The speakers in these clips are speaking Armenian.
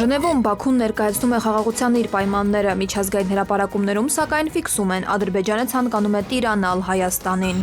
Ժնևում Բաքուն ներկայացնում է խաղաղության իր պայմանները, միջազգային հրապարակումներում սակայն ֆիքսում են Ադրբեջանը ցանկանում է տիրանալ Հայաստանին։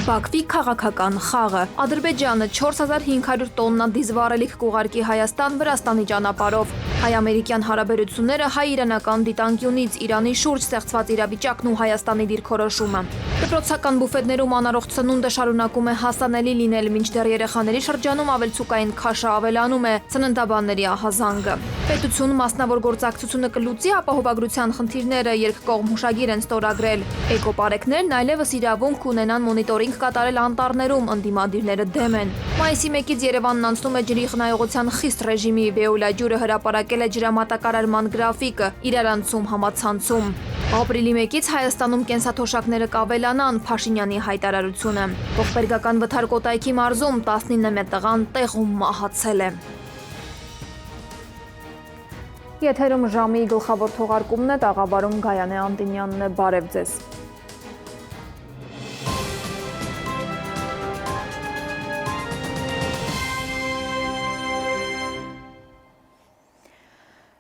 Բաքվի քաղաքական խաղը Ադրբեջանը 4500 տոննա դիզվառելիք կուղարկի Հայաստան Վրաստանի ճանապարհով։ Հայ-ամերիկյան հարաբերությունները հայ-իրանական դիտանկյունից Իրանի շուրջ ստեղծված իրավիճակն ու Հայաստանի դիրքորոշումը։ Դպրոցական բուֆետներում անառողջ սնունդը շարունակում է հասանելի լինել, մինչդեռ երեխաների շրջանում ավելցուկային քաշը ավելանում է ծննդաբանների ահազանգը։ Պետություն մասնավոր գործակցությունը կլուծի ապահովագրության խնդիրները, երկկողմ հուշագիր են ստորագրել։ Էկոպարեկներն այլևս իրավունք ունենան մոնիտորինգ կատարել անտառներում, ընդդիմադիրները դեմ են։ Մայիսի 1-ից Երևանն անցնում է ջրի խնայողության խիստ ռեժիմի, Վեոլա ջուրը հրապարակել է ջրամատակարարման գրաֆիկը, իրարանցում համացանցում։ Ապրիլի 1-ից Հայաստանում կենսաթոշակները կավելանան, Փաշինյանի հայտարարությունը։ Ողբերգական Վթար-Կոտայքի մարզում 19 տղան տեղում մահացել է։ Եթերում ժամի գլխավոր թողարկումն է, տաղավարում Գայանե Անտիմյանն է, բարև ձեզ։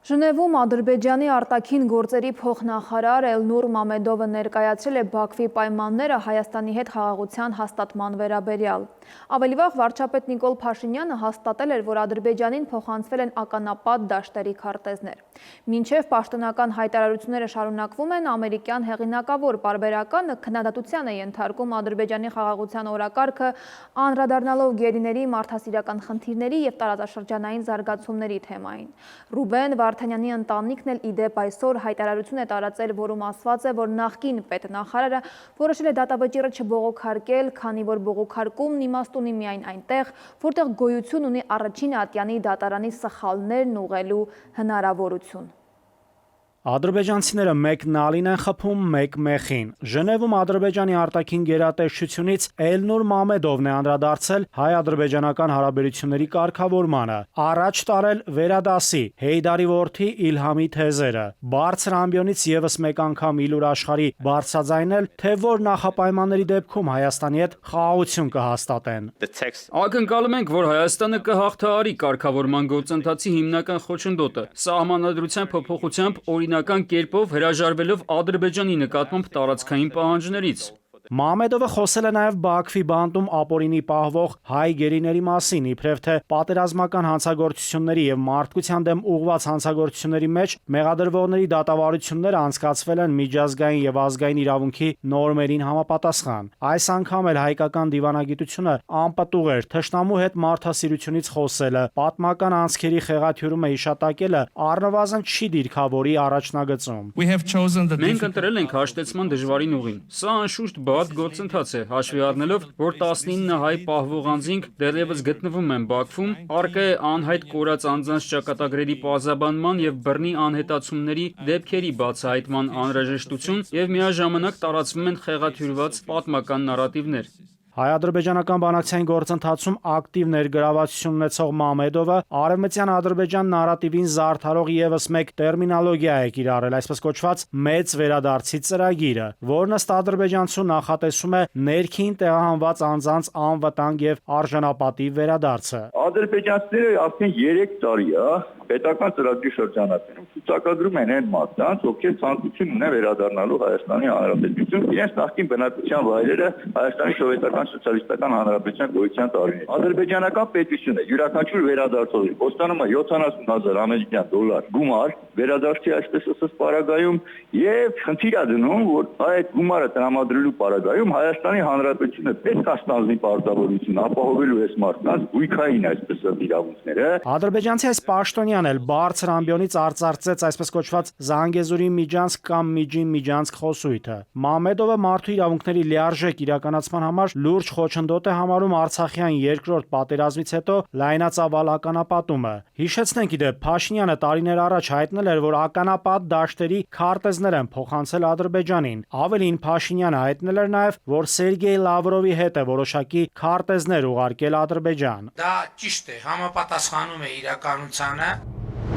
Ժնևում Ադրբեջանի արտաքին գործերի փոխնախարար Էլնուր Մամեդովը ներկայացրել է Բաքվի պայմանները Հայաստանի հետ խաղաղության հաստատման վերաբերյալ։ Ավելի վաղ վարչապետ Նիկոլ Փաշինյանը հաստատել էր, որ Ադրբեջանին փոխանցվել են ականապատ դաշտերի քարտեզներ։ Մինչև պաշտոնական հայտարարությունները շարունակվում են, ամերիկյան հեղինակավոր պարբերականը քննադատության է ենթարկում Ադրբեջանի խաղաղության օրակարգը, անդրադառնալով գերիների մարդասիրական խնդիրների և տարածաշրջանային զարգացումների թեմային։ Ռուբեն Վարդանյանի ընտանիքն էլ իդեպ այսօր հայտարարություն է տարածել, որում ասված է, որ նախկին պետնախարարը որոշել է դատավճիռը չբողոքարկել, քանի որ բողոքարկումն իմաստ ունի միայն այնտեղ, որտեղ գոյություն ունի առաջին ատյանի դատարանի սխալներն ուղղելու հնարավորություն։ Ադրբեջանցիները մեկ նալին են խփում, մեկ մեխին։ Ժնևում Ադրբեջանի արտաքին գերատեսչությունից Էլնուր Մամեդովն է անդրադարձել հայ-ադրբեջանական հարաբերությունների կարգավորմանը, առաջ տարել վերադասի Հեյդարի որդի Իլհամի թեզերը, բարձր ամբիոնից եւս մեկ անգամ իլուր աշխարհի բարձրաձայնել, թե որ նախապայմանների դեպքում Հայաստանի հետ խաղաղություն կհաստատեն։ Ակնկալում ենք, որ Հայաստանը կհաղթահարի կարգավորման գործընթացի հիմնական խոչընդոտը, սահմանադրության փոփոխությամբ օրինական կերպով հրաժարվելով Ադրբեջանի նկատմամբ տարածքային պահանջներից։ Մամեդովը խոսել է նաև Բաքվի բանտում ապօրինի պահվող հայ գերիների մասին, իբրև թե պատերազմական հանցագործությունների եւ մարդկության դեմ ուղղված հանցագործությունների մեջ մեղադրվողների դատավարությունները անցկացվել են միջազգային եւ ազգային իրավունքի նորմերին համապատասխան։ Այս անգամ էլ հայկական դիվանագիտությունը անպտուղ էր թշնամու հետ մարդասիրությունից խոսելը, պատմական անցքերի խեղաթյուրումը հիշատակելը առնվազն չի դիրքավորի առաջնագծում։ Մենք ընտրել ենք հաշտեցման դժվարին ուղին։ Սա անշուշտ բարդ գործընթաց է, հաշվի առնելով, որ 19 հայ պահվող անձինք դեռևս գտնվում են Բաքվում, առկա է անհայտ կորած անձանց ճակատագրերի պարզաբանման եւ բռնի անհետացումների դեպքերի բացահայտման անհրաժեշտություն եւ միաժամանակ տարածվում են խեղաթյուրված պատմական նարատիվներ։ Հայ-ադրբեջանական բանակցային գործընթացում ակտիվ ներգրավվածություն ունեցող Մամեդովը արևմտյան Ադրբեջան նարատիվին զարդարող եւս մեկ տերմինոլոգիա է կիրառել, այսպես կոչված մեծ վերադարձի ծրագիրը, որն ըստ ադրբեջանցու նախատեսում է ներքին տեղահանված անձանց անվտանգ եւ արժանապատիվ վերադարձը։ Ադրբեջանցիները արդեն 3 տարի է պետական ծրագրի շրջանակներում ցուցակագրում են այն մարդկանց, ովքեր ցանկություն ունեն վերադառնալու Հայաստանի Հանրապետություն, իրենց նախկին բնակության վայրերը Հայաստանի Սովետական Սոցիալիստական Հանրապետության գոյության տարիներին։ Ադրբեջանական պետությունը յուրաքանչյուր վերադարձողի կոստանում է 70,000 ամերիկյան դոլար գումար վերադարձի այսպես ասած պարագայում եւ խնդիր է դնում, որ այդ գումարը տրամադրելու պարագայում Հայաստանի Հանրապետությունը պետք է ստանձնի պարտավորություն ապահովելու այս մարդկանց գույքային այսպես ասած իրավունքները։ Ադրբեջանցի այս պաշտոնյան էլ բարձր ամբիոնից արծարծեց այսպես կոչված Զանգեզուրի միջանցք կամ միջին միջանցք խոսույթը։ Մամեդովը մարդու իրավունքների լիարժեք իրականացման համար լուրջ խոչընդոտ է համարում Արցախյան երկրորդ պատերազմից հետո լայնածավալ ականապատումը։ Հիշեցնենք իդեպ Փաշինյանը տարիներ առաջ հայտնել էր, որ ականապատ դաշտերի քարտեզներ են փոխանցել Ադրբեջանին։ Ավելին Փաշինյանը հայտնել էր նաև, որ Սերգեյ Լավրովի հետ է որոշակի քարտեզներ ուղարկել Ադրբեջան։ Դա ճիշտ է, համապատասխանում է իրականությանը։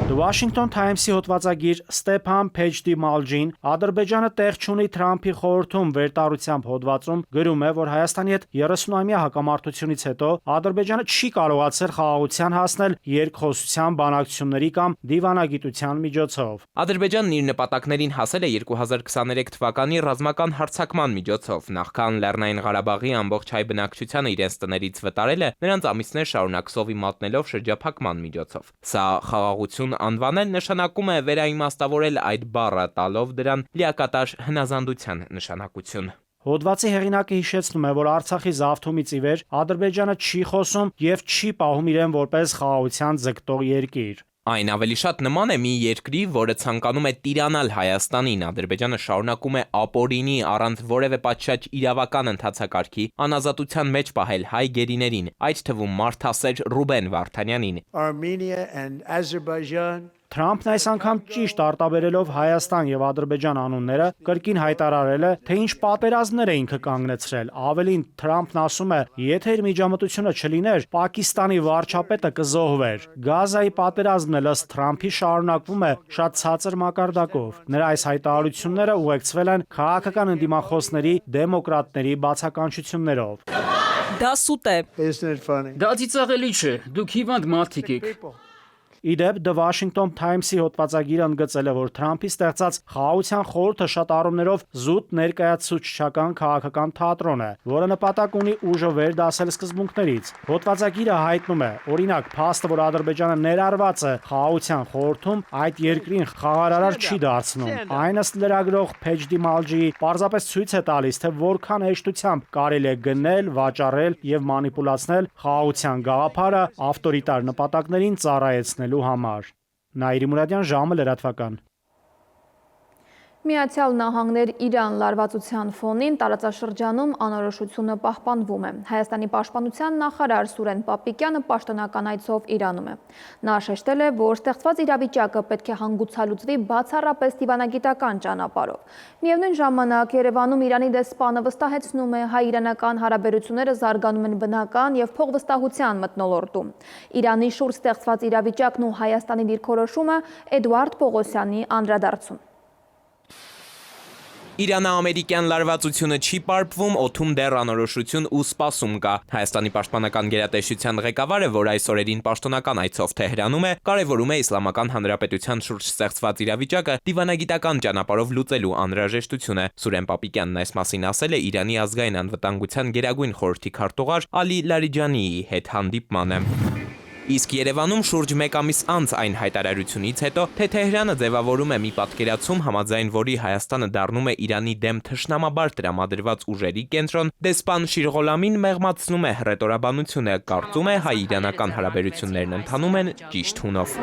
The Washington Times-ի հոդվածագիր Ստեփան Փեջդիմալջին Ադրբեջանը տեղ չունի Թրամփի խորհրդում վերտարությամբ հոդվածում գրում է, որ Հայաստանի հետ 30-ամյա հակամարտությունից հետո Ադրբեջանը չի կարողացել խաղաղության հասնել երկխոսության, բանակցությունների կամ դիվանագիտության միջոցով։ Ադրբեջանն իր նպատակներին հասել է 2023 թվականի ռազմական հարձակման միջոցով, նախքան Լեռնային Ղարաբաղի ամբողջ հայ բնակչությանը իրենց տներից վտարելը, նրանց ամիսներ շարունակ սովի մատնելով շրջափակման միջոցով։ Սա խաղաղություն անվանել նշանակում է վերաիմաստավորել այդ բառը, տալով դրան լիակատար հնազանդության նշանակություն։ Հոդվածի հեղինակը հիշեցնում է, որ Արցախի զավթումից ի վեր Ադրբեջանը չի խոսում եւ չի պահում իրեն որպես խաղաղության ձգտող երկիր։ Այն ավելի շատ նման է մի երկրի, որը ցանկանում է տիրանալ Հայաստանին։ Ադրբեջանը շարունակում է ապօրինի առանց որևէ պատշաճ իրավական ընթացակարգի անազատության մեջ պահել հայ գերիներին, այդ թվում մարդասեր Ռուբեն Վարդանյանին։ Armenia and Azerbaijan. Թրամփն այս անգամ ճիշտ արտաբերելով Հայաստան եւ Ադրբեջան անունները կրկին հայտարարել է, թե ինչ պատերազմներ է ինքը կանգնեցրել։ Ավելին Թրամփն ասում է, եթե իր միջամտությունը չլիներ, Պակիստանի վարչապետը կզոհվեր։ Գազայի պատերազմն էլ ըստ Թրամփի շարունակվում է շատ ցածր մակարդակով։ Նրա այս հայտարարությունները ուղեկցվել են քաղաքական ընդդիմախոսների, դեմոկրատների բացականչություններով։ Դա սուտ է։ Isn't it funny? Դա ծիծաղելի չէ, դուք հիվանդ մարդիկ եք։ Իդեպ The Washington Times-ի հոդվածագիրը ընդգծել է, որ Թրամփի ստեղծած խաղաղության խորհուրդը շատ առումներով զուտ ներկայացուցչական քաղաքական թատրոն է, որը նպատակ ունի ուժը վերդասել սկզբունքներից։ Հոդվածագիրը հայտնում է, օրինակ, փաստը, որ Ադրբեջանը ներառված է խաղաղության խորհրդում, այդ երկրին խաղարարար չի դարձնում։ Այն ըստ լրագրող Փեջդիմալջիի պարզապես ցույց է տալիս, թե որքան հեշտությամբ կարելի է գնել, վաճառել եւ մանիպուլացնել խաղաղության գաղափարը ավտորիտար նպատակներին ծառայեցնելու համար։ Նաիրի Մուրադյան, ժամը լրատվական։ Միացյալ Նահանգներ Իրան լարվածության ֆոնին տարածաշրջանում անորոշությունը պահպանվում է։ Հայաստանի պաշտպանության նախարար Սուրեն Պապիկյանը պաշտոնական այցով Իրանում է։ Նա շեշտել է, որ ստեղծված իրավիճակը պետք է հանգուցալուծվի բացառապես դիվանագիտական ճանապարհով։ Միևնույն ժամանակ Երևանում Իրանի դեսպանը վստահեցնում է, հայ-իրանական հարաբերությունները զարգանում են բնական եւ փոխվստահության մթնոլորտում։ Իրանի շուրջ ստեղծված իրավիճակն ու Հայաստանի դիրքորոշումը Էդուարդ Պողոսյանի անդրադարձում։ Իրано-ամերիկյան լարվածությունը չի պարփվում, օդում դեռ անորոշություն ու սպասում կա։ Հայաստանի պաշտպանական գերատեսչության ղեկավարը, որ այս օրերին պաշտոնական այցով Թեհրանում է, կարևորում է Իսլամական Հանրապետության շուրջ ստեղծված իրավիճակը դիվանագիտական ճանապարհով լուծելու անհրաժեշտությունը։ Սուրեն Պապիկյանն այս մասին ասել է Իրանի ազգային անվտանգության գերագույն խորհրդի քարտուղար Ալի Լարիջանիի հետ հանդիպմանը։ Իսկ Երևանում շուրջ մեկ ամիս անց այն հայտարարությունից հետո, թե Թեհրանը ձևավորում է մի պատկերացում, համաձայն որի Հայաստանը դառնում է Իրանի դեմ թշնամաբար տրամադրված ուժերի կենտրոն, դեսպան Շիրղոլամին մեղմացնում է հռետորաբանությունը, կարծում է հայ-իրանական հարաբերություններն ընթանում են ճիշտ հունով։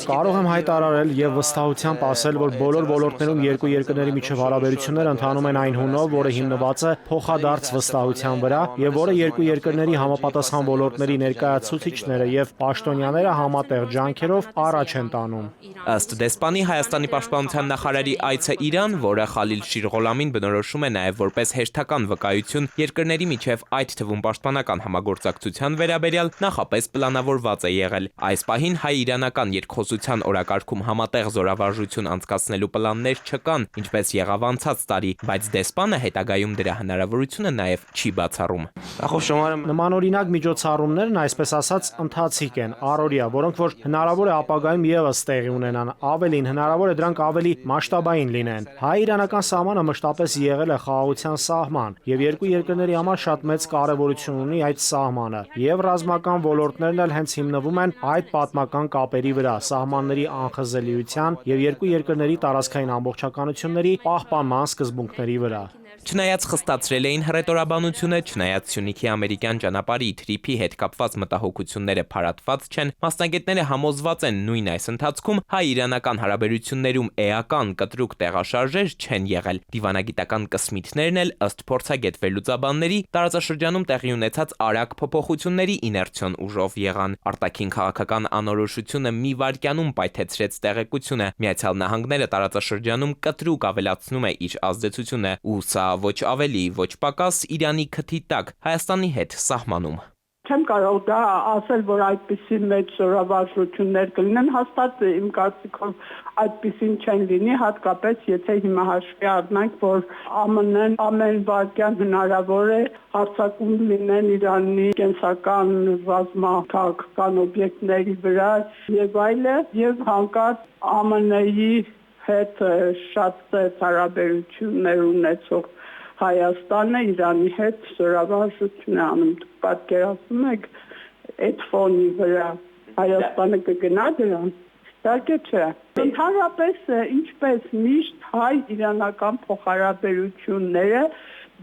Կարող եմ հայտարարել եւ վստահությամբ ասել, որ բոլոր ոլորտներում երկու երկրների միջև հարաբերությունները ընթանում են այն հունով, որը հիմնված է փոխադարձ վստահության վրա եւ որը երկու երկրների համապատասխան ոլորտների ներկայացուցիչները եւ պաշտոնյաները համատեղ ջանքերով առաջ են տանում։ Ըստ դեսպանի Հայաստանի պաշտպանության նախարարի այցը Իրան, որը Խալիլ Շիրղոլամին բնորոշում է նաև որպես հերթական վկայություն երկրների միջև այդ թվում պաշտպանական համագործակցության վերաբերյալ, նախապես պլանավորված է եղել։ Այս պահին հայ-իրանական երկխոսության օրակարգում համատեղ զորավարժություն անցկացնելու պլաններ չկան, ինչպես եղավ անցած տարի, բայց դեսպանը հետագայում դրա հնարավորությունը նաև չի բացառում։ Նմանօրինակ միջոցառումներն, այսպես ասած, ընթացիկ են, առօրյա, որոնք որ հնարավոր է ապագայում եւս տեղի ունենան, ավելին հնարավոր է դրանք ավելի մասշտաբային լինեն։ Հայ-իրանական սահմանը մշտապես եղել է խաղաղության սահման, եւ երկու երկրների համար շատ մեծ կարեւորություն ունի այդ սահմանը, եւ ռազմական ոլորտներն էլ հենց հիմնվում են այդ պատմական կապերի վրա, սահմանների անխզելիության եւ երկու երկրների տարածքային ամբողջականությունների պահպանման սկզբունքների վրա։ Չնայած խստացրել էին հռետորաբանությունը, չնայած Սյունիքի ամերիկյան ճանապարհի թրիփի հետ կապված մտահոգությունները փարատված չեն, մասնագետները համոզված են նույն այս ընթացքում հայ-իրանական հարաբերություններում էական կտրուկ տեղաշարժեր չեն եղել։ Դիվանագիտական կսմիթներն էլ ըստ փորձագետ վերլուծաբանների տարածաշրջանում տեղի ունեցած արագ փոփոխությունների իներցիոն ուժով եղան։ Արտաքին քաղաքական անորոշությունը մի վայրկյանում պայթեցրեց տեղեկությունը։ Միացյալ Նահանգները տարածաշրջանում կտրուկ ավելացնում է իր ազդեցությունը ու սա ոչ ավելի, ոչ պակաս Իրանի քթի տակ Հայաստանի հետ սահմանում։ Չեմ կարող դա ասել, որ այդպիսի մեծ զորավարժություններ կլինեն, հաստատ իմ կարծիքով այդպիսին չեն լինի, հատկապես եթե հիմա հաշվի առնենք, որ ԱՄՆ-ն ամեն վայրկյան հնարավոր է հարձակում լինեն Իրանի կենսական ռազմաքաղաքական օբյեկտների վրա եւ այլը, եւ հանկարծ ԱՄՆ-ի հետ շատ հարաբերություններ ունեցող Հայաստանը Իրանի հետ զորավարժություն է անում։ Դուք պատկերացնում եք այդ ֆոնի վրա Հայաստանը կգնա դրան։ Իհարկե չէ։ Ընդհանրապես ինչպես միշտ հայ-իրանական փոխհարաբերությունները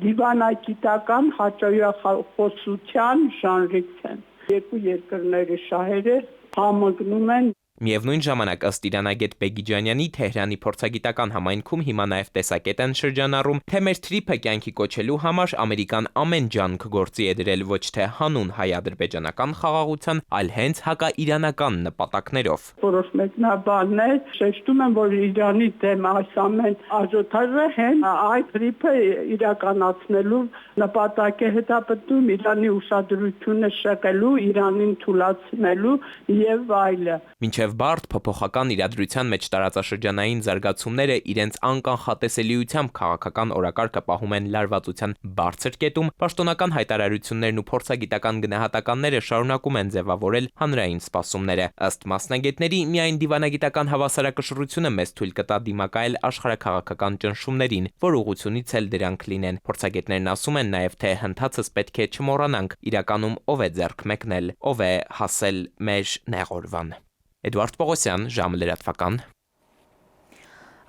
դիվանագիտական հաճախոսության ժանրից են։ Երկու երկրների շահերը համընկնում են։ Միևնույն ժամանակ ըստ Իրանագետ Բեգիջանյանի Թեհրանի փորձագիտական համայնքում հիմա նաև տեսակետ են շրջանառում, թե մեր թրիփը կյանքի կոչելու համար Ամերիկան ամեն ջանք գործի է դրել ոչ թե հանուն հայ-ադրբեջանական խաղաղության, այլ հենց հակաիրանական նպատակներով։ Որոշ մեկնաբաններ շեշտում են, որ Իրանի դեմ այս ամեն աժոթաժը հեն այդ թրիփը իրականացնելու նպատակ է հետապնդում, Իրանի ուշադրությունը շեղելու, Իրանին թուլացնելու եւ այլը։ Մինչև բարդ փոփոխական իրադրության մեջ տարածաշրջանային զարգացումները իրենց անկանխատեսելիությամբ քաղաքական օրակարգը պահում են լարվածության բարձր կետում, պաշտոնական հայտարարություններն ու փորձագիտական գնահատականները շարունակում են ձևավորել հանրային սպասումները։ Ըստ մասնագետների, միայն դիվանագիտական հավասարակշռությունը մեզ թույլ կտա դիմակայել աշխարհաքաղաքական ճնշումներին, որ ուղղությունից էլ դրանք լինեն։ Փորձագետներն ասում են նաև, թե հնդածս պետք է չմոռանանք, իրականում ով է ձեռք մեկնել, ով է հասել մեր նեղորվան։ Էդվարդ Պողոսյան, ժամը լրատվական։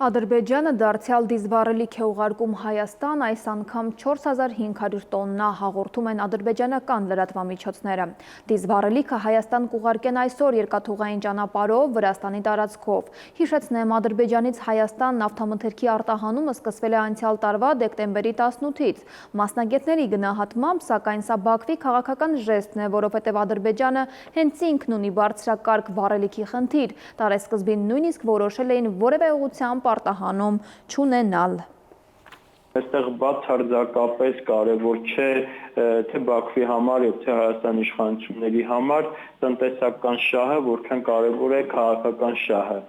Ադրբեջանը դարձյալ դիզվառելիք է ուղարկում Հայաստան, այս անգամ 4500 տոննա հաղորդում են ադրբեջանական լրատվամիջոցները։ Դիզվառելիքը Հայաստան կուղարկեն այսօր երկաթուղային ճանապարհով Վրաստանի տարածքով։ Հիշեցնեմ, Ադրբեջանից Հայաստան նավթամթերքի արտահանումը սկսվել է անցյալ տարվա դեկտեմբերի 18-ից։ Մասնագետների գնահատմամբ, սակայն սա Բաքվի քաղաքական ժեստն է, որովհետև Ադրբեջանը հենց ինքն ունի բարձրակարգ վառելիքի խնդիր։ Տարեսկզբին նույնիսկ որոշել էին որևէ ուղղությամբ արտահանում չունենալ։ Այստեղ բացարձակապես կարևոր չէ թե Բաքվի համար եւ թե Հայաստանի իշխանությունների համար տնտեսական շահը, որքան կարևոր է քաղաքական շահը։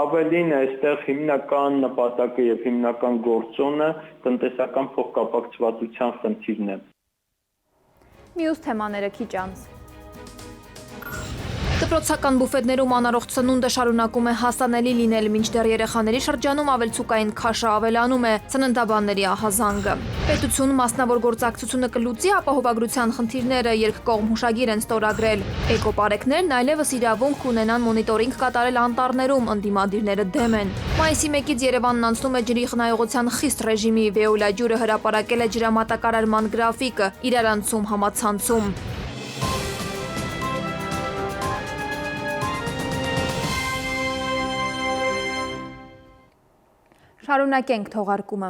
Ավելին այստեղ հիմնական նպատակը եւ հիմնական գործոնը տնտեսական փոխկապակցվածության խնդիրն է։ Մյուս թեմաները քիչ անց։ Դպրոցական բուֆետներում անառողջ սնունդը շարունակում է հասանելի լինել, մինչդեռ երեխաների շրջանում ավելցուկային քաշը ավելանում է ծննդաբանների ահազանգը։ Պետություն մասնավոր գործակցությունը կլուծի ապահովագրության խնդիրները, երկկողմ հուշագիր են ստորագրել։ Էկոպարեկներն այլևս իրավունք կունենան մոնիտորինգ կատարել անտառներում, ընդդիմադիրները դեմ են։ Մայիսի 1-ից Երևանն անցնում է ջրի խնայողության խիստ ռեժիմի, Վեոլա ջուրը հրապարակել է ջրամատակարարման գրաֆիկը, իրարանցում համացանցում։ Շարունակենք թողարկումը։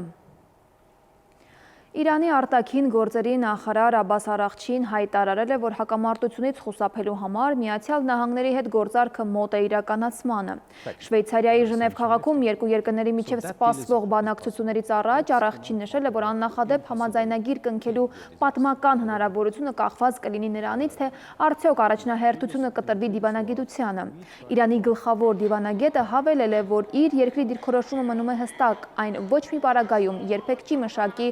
Իրանի արտաքին գործերի նախարար Աբբաս Արաղչին հայտարարել է, որ հակամարտությունից խուսափելու համար Միացյալ Նահանգների հետ գործարքը մոտ է իրականացմանը։ Շվեյցարիայի Ժնև քաղաքում երկու երկրների միջև սպասվող բանակցություններից առաջ Արաղչին նշել է, որ աննախադեպ համաձայնագիր կնքելու պատմական հնարավորությունը կախված կլինի նրանից, թե արդյոք առաջնահերթությունը կտրվի դիվանագիտությանը։ Իրանի գլխավոր դիվանագետը հավելել է, որ իր երկրի դիրքորոշումը մնում է հստակ, այն ոչ մի պարագայում երբեք չի մշակի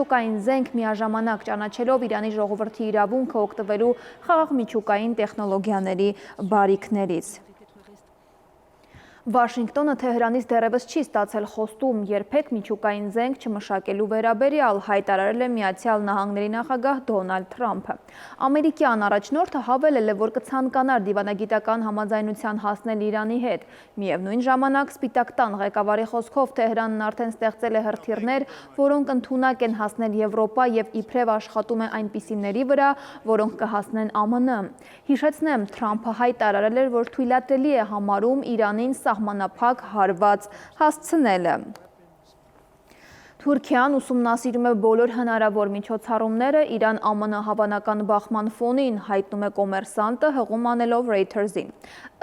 միջուկային զենք միաժամանակ ճանաչելով Իրանի ժողովրդի իրավունքը օգտվելու խաղաղ միջուկային տեխնոլոգիաների բարիքներից։ Վաշինգտոնը Թեհրանից դեռևս չի ստացել խոստում երբեք միջուկային զենք չմշակելու վերաբերյալ, հայտարարել է Միացյալ Նահանգների նախագահ Դոնալդ Թրամփը։ Ամերիկյան առաջնորդը հավելել է, որ կցանկանար դիվանագիտական համաձայնության հասնել Իրանի հետ։ Միևնույն ժամանակ Սպիտակ տան ղեկավարի խոսքով Թեհրանն արդեն ստեղծել է հրթիռներ, որոնք ընդունակ են հասնել Եվրոպա եւ իբրև աշխատում է այնպիսիների վրա, որոնք կհասնեն ԱՄՆ։ Հիշեցնեմ, Թրամփը հայտարարել էր, որ թույլատրելի է համարում Իրանին սահմանափակ հարված հասցնելը։ Թուրքիան ուսումնասիրում է բոլոր հնարավոր միջոցառումները Իրան-ԱՄՆ հավանական բախման ֆոնին, հայտնում է կոմերսանտը հղում անելով Reuters-ին։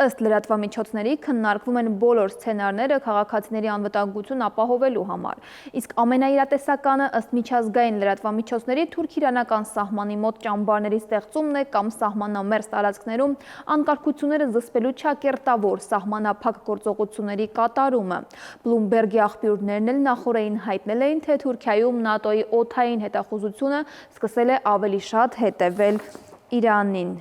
Ըստ լրատվամիջոցների քննարկվում են բոլոր սցենարները քաղաքացիների անվտանգություն ապահովելու համար։ Իսկ ամենաիրատեսականը ըստ միջազգային լրատվամիջոցների թուրք-իրանական սահմանի մոտ ճամբարների ստեղծումն է կամ սահմանամերձ տարածքներում անկարգությունները զսպելու ճակերտավոր սահմանափակ գործողությունների կատարումը։ Բլումբերգի աղբյուրներն էլ նախորդին հայտնել էին, թե Թուրքիայում ՆԱՏՕ-ի օդային հետախուզությունը սկսել է ավելի շատ հետևել Իրանին։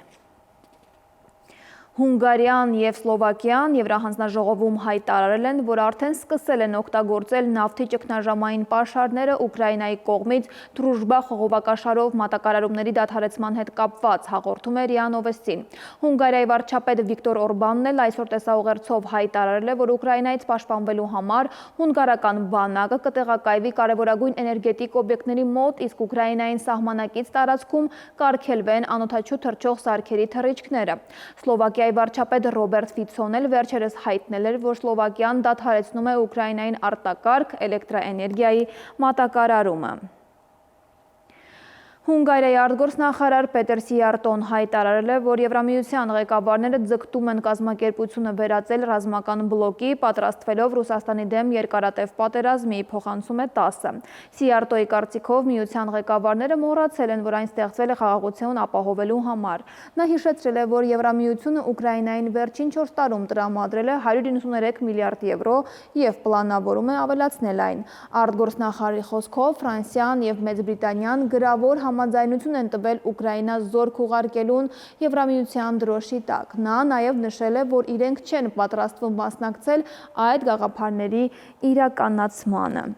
Հունգարիան և Սլովակիան Եվրահանձնաժողովում հայտարարել են, որ արդեն սկսել են օգտագործել նավթի ճգնաժամային պաշարները Ուկրաինայի կողմից Դրուժբա խողովակաշարով մատակարարումների դադարեցման հետ կապված, հաղորդում է ՌԻԱ Նովոստին։ Հունգարիայի վարչապետ Վիկտոր Օրբանն էլ այսօր տեսաուղերձով հայտարարել է, որ Ուկրաինայից պաշտպանվելու համար հունգարական բանակը կտեղակայվի կարևորագույն էներգետիկ օբյեկտների մոտ, իսկ Ուկրաինային սահմանակից տարածքում կարգելվեն անօդաչու թռչող սարքերի թռիչքները։ Սլովակիայի վարչապետ Ռոբերտ Ֆիցոն էլ վերջերս հայտնել էր, որ Սլովակիան դադարեցնում է Ուկրաինային արտակարգ էլեկտրաէներգիայի մատակարարումը։ Հունգարիայի արտգործնախարար Պետեր Սիարտոն հայտարարել է, որ Եվրամիության ղեկավարները ձգտում են կազմակերպությունը վերածել ռազմական բլոկի, պատրաստվելով Ռուսաստանի դեմ երկարատև պատերազմի, փոխանցում է ՏԱՍՍ-ը։ Սիարտոյի կարծիքով միության ղեկավարները մոռացել են, որ այն ստեղծվել է խաղաղություն ապահովելու համար։ Նա հիշեցրել է, որ Եվրամիությունը Ուկրաինային վերջին 4 տարում տրամադրել է 193 միլիարդ եվրո և պլանավորում է ավելացնել այն։ Արտգործնախարարի խոսքով Ֆրանսիան և Մեծ Բրիտանիան գրավոր համաձայնություն են տվել Ուկրաինա զորք ուղարկելուն Եվրամիության դրոշի տակ։ Նա նաև նշել է, որ իրենք չեն պատրաստվում մասնակցել այդ գաղափարների իրականացմանը։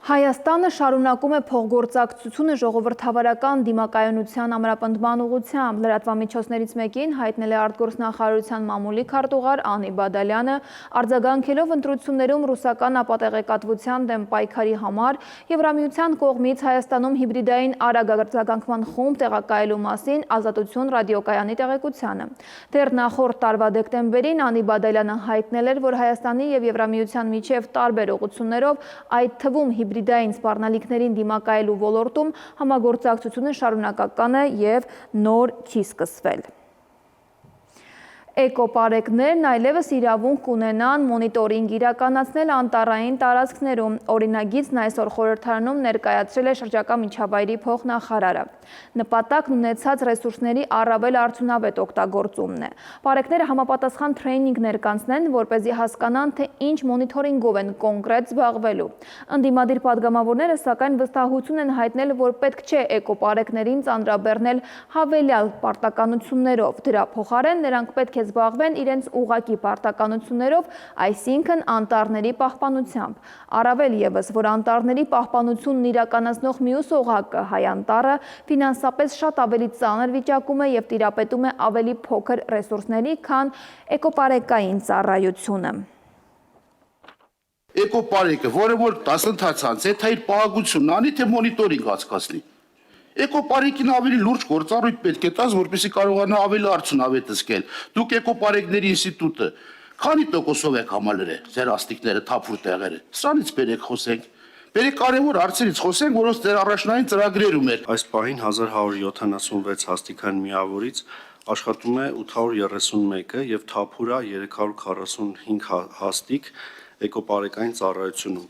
Հայաստանը շարունակում է փոխգործակցությունը ժողովրդավարական դիմակայունության ամրապնդման ուղղությամբ։ Լրատվամիջոցներից մեկին հայտնել է արտգործնախարարության մամուլի քարտուղար Անի Բադալյանը, արձագանքելով ընտրություններում ռուսական ապատեղեկատվության դեմ պայքարի համար Եվրամիության կողմից Հայաստանում հիբրիդային արագ արձագանքման խումբ տեղակայելու մասին Ազատություն ռադիոկայանի տեղեկությանը։ Դեռ նախորդ տարվա դեկտեմբերին Անի Բադալյանը հայտնել էր, որ Հայաստանի և Եվրամիության միջև տարբեր ուղղություններով, այդ թվում հիբրիդային սպառնալիքներին դիմակայելու ոլորտում համագործակցությունը շարունակական է և նոր չի սկսվել։ Էկոպարեկներն այլևս իրավունք կունենան մոնիտորինգ իրականացնել անտառային տարածքներում։ Օրինագիծն այսօր խորհրդարանում ներկայացրել է շրջակա միջավայրի փոխնախարարը։ Նպատակն ունեցած ռեսուրսների առավել արդյունավետ օգտագործումն է։ Պարեկները համապատասխան թրեյնինգներ կանցնեն, որպեսզի հասկանան, թե ինչ մոնիտորինգով են կոնկրետ զբաղվելու։ Ընդդիմադիր պատգամավորները սակայն վստահություն են հայտնել, որ պետք չէ էկոպարեկներին ծանրաբեռնել հավելյալ պարտականություններով։ Դրա փոխարեն նրանք պետք է զբաղվեն իրենց ուղղակի պարտականություններով, այսինքն անտառների պահպանությամբ։ Առավել ևս, որ անտառների պահպանությունն իրականացնող մյուս օղակը Հայ անտառը ֆինանսապես շատ ավելի ծանր վիճակում է և տիրապետում է ավելի փոքր ռեսուրսների, քան էկոպարեկային ծառայությունը։ Էկոպարեկը, որը որ դասընթաց անց է, թե իր պահակությունն անի, թե մոնիտորինգ անցկացնի։ Էկոպարեկին ավելի լուրջ գործառույթ պետք է տաս, որպեսզի կարողանա ավելի արդյունավետ զգալ։ Դուք էկոպարեկների ինստիտուտը քանի տոկոսով եք համալրել ձեր աստիճները, թափուր տեղերը։ Սրանից բերեք խոսենք։ Բերեք կարևոր հարցերից խոսենք, որոնց ձեր առաջնային ծրագրերում էր։ Այս պահին 1176 հաստիքային միավորից աշխատում է 831-ը եւ թափուրա 345 հաստիկ էկոպարեկային ծառայությունում։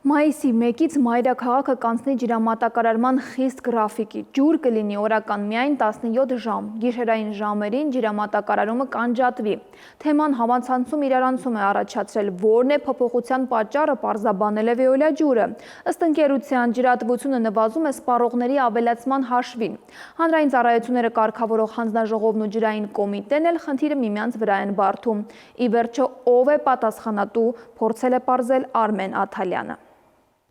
Մայիսի 1-ից մայրաքաղաքը կանցնի ջրամատակարարման խիստ գրաֆիկի։ Ջուր կլինի օրական միայն 17 ժամ։ Գիշերային ժամերին ջրամատակարարումը կանջատվի։ Թեման համացանցում իրարանցում է առաջացրել, որն է փոփոխության պատճառը պարզաբանել է Veolia ջուրը։ Ըստ ընկերության ջրատվությունը նվազում է սպառողների ավելացման հաշվին։ Հանրային ծառայությունները կարգավորող հանձնաժողովն ու ջրային կոմիտեն էլ խնդիրը միմյանց վրա են բարդում։ Ի վերջո, ով է պատասխանատու, փորձել է պարզել Արմեն Աթալյանը։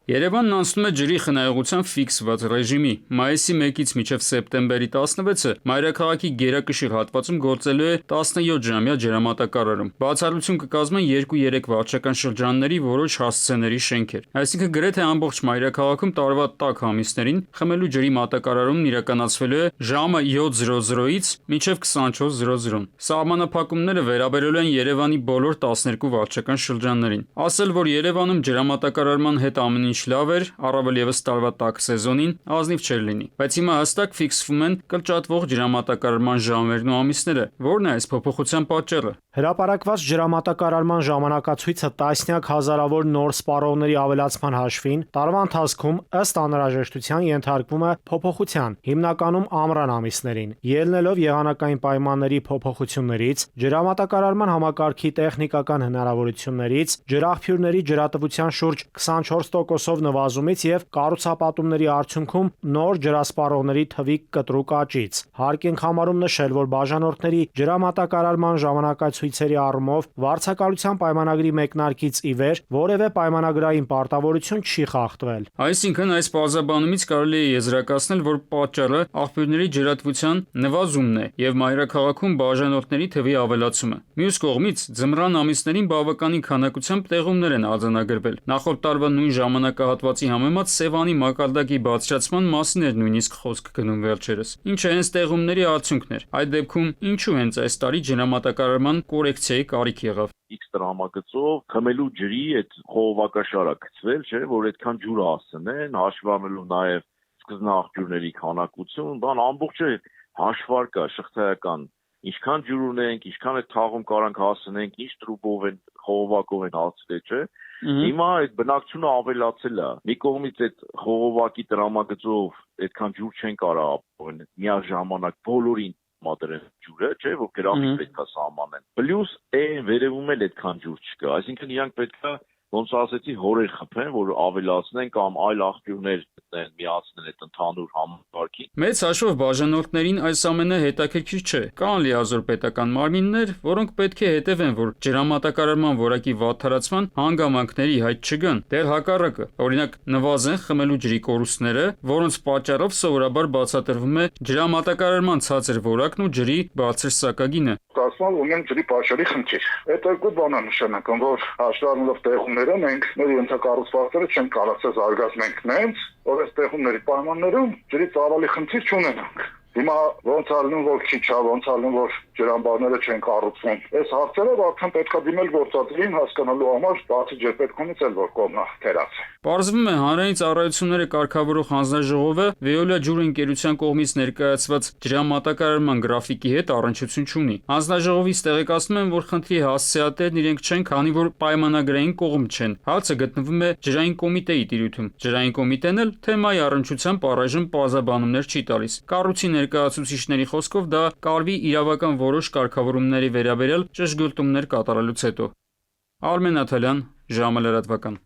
Երևանն անցնում է ջրի խնայողության ֆիքսված ռեժիմի։ Մայիսի 1-ից մինչև սեպտեմբերի 16-ը մայրաքաղաքի գերակշիռ հատվածում գործելու է 17-ժամյա ջրամատակարարում։ Բացառություն կկազմեն 2-3 վարչական շրջանների որոշ հասցեների շենքեր։ Այսինքն գրեթե ամբողջ մայրաքաղաքում տարվա տաք ամիսներին խմելու ջրի մատակարարումն իրականացվելու է ժամը 7:00-ից մինչև 24:00։ Սահմանափակումները վերաբերելու են Երևանի բոլոր 12 վարչական շրջաններին։ Ասել, որ Երևանում ջրամատակարարման հետ ամեն ինչ լավ էր, առավել եւս տարվա տաք սեզոնին ազնիվ չէր լինի, բայց հիմա հստակ ֆիքսվում են կրճատվող ջրամատակարարման ժամերն ու ամիսները։ Որն է այս փոփոխության պատճառը։ Հրապարակված ջրամատակարարման ժամանակացույցը տասնյակ հազարավոր նոր սպառողների ավելացման հաշվին տարվա ընթացքում ըստ անհրաժեշտության ենթարկվում է փոփոխության, հիմնականում ամռան ամիսներին։ Ելնելով եղանակային պայմանների փոփոխություններից, ջրամատակարարման համակարգի տեխնիկական հնարավորություններից, ջրաղբյուրների ջրատվության շուրջ 24%-ով նվազումից եւ կառուցապատումների արդյունքում նոր ջրասպառողների թվի կտրուկ աճից։ Հարկ ենք համարում նշել, որ բաժանորդների ջրամատակարարման ժամանակացույցերի առումով վարձակալության պայմանագրի մեկնարկից ի վեր որևէ պայմանագրային պարտավորություն չի խախտվել։ Այսինքն այս պարզաբանումից կարելի է եզրակացնել, որ պատճառը աղբյուրների ջրատվության նվազումն է եւ մայրաքաղաքում բաժանորդների թվի ավելացումը։ Մյուս կողմից ձմռան ամիսներին բավականին քանակությամբ տեղումներ են արձանագրվել։ Նախորդ տարվա նույն ժամանակահատվածի համեմատ Սևանի մակարդակի բարձրացման մասին էր նույնիսկ խոսք գնում վերջերս, ինչը հենց տեղումների արդյունքն էր։ Այդ դեպքում ինչու հենց այս տարի ջրամատակարարման կորեկցիայի կարիք եղավ։ X տրամագծով խմելու ջրի այդ խողովակաշարը գծվել, չէ, որ այդքան ջուր հասցնեն, հաշվի առնելով նաև սկզբնաղբյուրների քանակություն, բան ամբողջը հաշվար կա շղթայական, ինչքան ջուր ունենք, ինչքան այդ թաղում կարանք հասցնենք, ինչ տրուբով են, խողովակով են հասցնել, չէ։ Հիմա այդ բնակչությունը ավելացել է։ Մի կողմից այդ խողովակի տրամագծով այդքան ջուր չեն կարող ապահովել միաժամանակ բոլորին մատերեն ջուրը, չէ, որ գրաֆիկ պետք է սահմանեն։ Պլյուս այն վերևում էլ այդքան ջուր չկա, այսինքն իրանք պետք է ոնց ասեցի հորեր խփեն, որ ավելացնեն կամ այլ աղբյուրներ միացնեն այդ ընդհանուր համակարգին։ Մեծ հաշվով բաժանորդներին այս ամենը հետաքրքիր չէ։ Կան լիազոր պետական մարմիններ, որոնք պետք է հետևեն, որ ջրամատակարարման որակի վատթարացման հանգամանքների հայտ չգան։ Դեռ հակառակը, օրինակ նվազեն խմելու ջրի կորուստները, որոնց պատճառով սովորաբար բացատրվում է ջրամատակարարման ցածր որակն ու ջրի բարձր սակագինը։ Ասում ունեն ջրի պաշարի խնդիր։ Այդ երկու բանը նշանակում, որ հաշվի առնելով տեղումները մենք մեր ենթակառուցվածքները չենք կարողացել զարգացնել նենց, որ այս տեղումների պայմաններում ջրի ծավալի խնդիր չունենանք։ Հիմա ոնց ալնում որ քիչ է, ոնց ալնում որ ջրամբարները չեն կառուցվում։ Այս հարցերով արդեն պետք է դիմել գործադիրին հասկանալու համար, բացի ջրպետքումից էլ որ կողմնա թերաց։ Պարզվում է հանրային ծառայությունները կարգավորող հանձնաժողովը Veolia ջուրի ընկերության կողմից ներկայացված ջրամատակարարման գրաֆիկի հետ առնչություն չունի։ Հանձնաժողովից տեղեկացնում են, որ խնդրի հասցեատերն իրենք չեն, քանի որ պայմանագրային կողմ չեն։ Հարցը գտնվում է ջրային կոմիտեի տիրույթում։ Ջրային կոմիտեն էլ թեմայի առնչությամբ առայժմ պարզաբանումներ չի տալիս։ Կառույցի ներկայացուցիչների խոսքով դա կարվի իրավական որոշ կարգավորումների վերաբերյալ ճշգրտումներ կատարելուց հետո։ Արմեն Աթալյան, ժամը լրատվական։